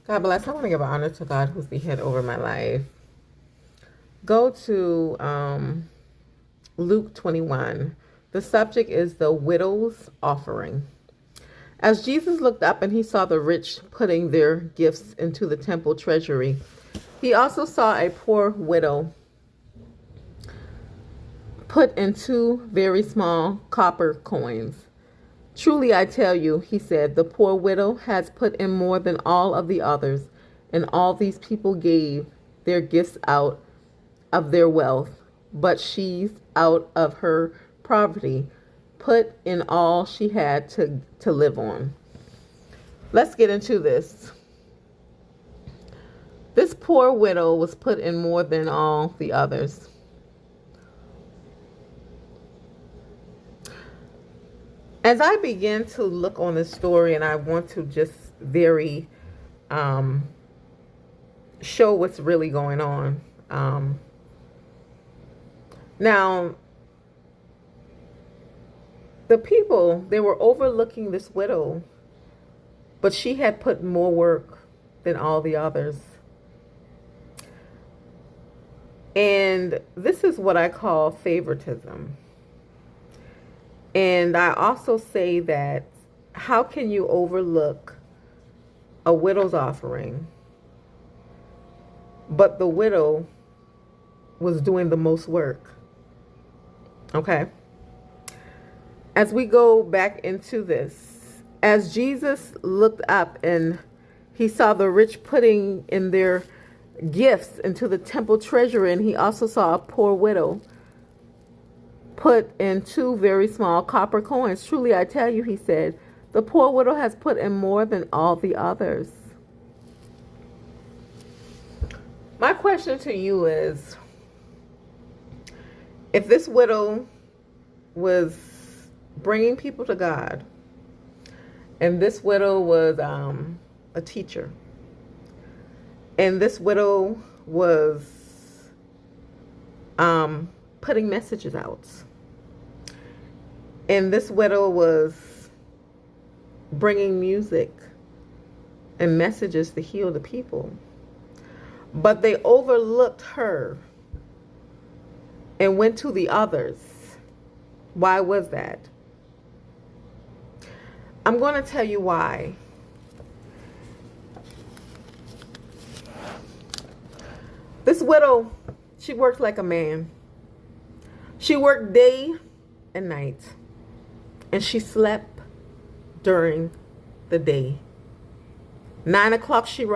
God bless. I want to give honor to God who's the head over my life. Go to Luke 21. The subject is the widow's offering. As Jesus looked up and he saw the rich putting their gifts into the temple treasury, he also saw a poor widow put in two very small copper coins. Truly, I tell you, he said, the poor widow has put in more than all of the others, and all these people gave their gifts out of their wealth, but she's out of her poverty put in all she had to live on. Let's get into this. This poor widow was put in more than all the others. As I begin to look on this story, and I want to just very show what's really going on. Now, the people, they were overlooking this widow, but she had put more work than all the others. And this is what I call favoritism. And I also say that how can you overlook a widow's offering, but the widow was doing the most work? Okay. As we go back into this, as Jesus looked up and he saw the rich putting in their gifts into the temple treasury, and he also saw a poor widow put in two very small copper coins. Truly, I tell you, he said, the poor widow has put in more than all the others. My question to you is, if this widow was bringing people to God, and this widow was a teacher, and this widow was putting messages out, and this widow was bringing music and messages to heal the people, but they overlooked her and went to the others. Why was that? I'm going to tell you why. This widow, she worked like a man. She worked day and night, and she slept during the day. 9 o'clock she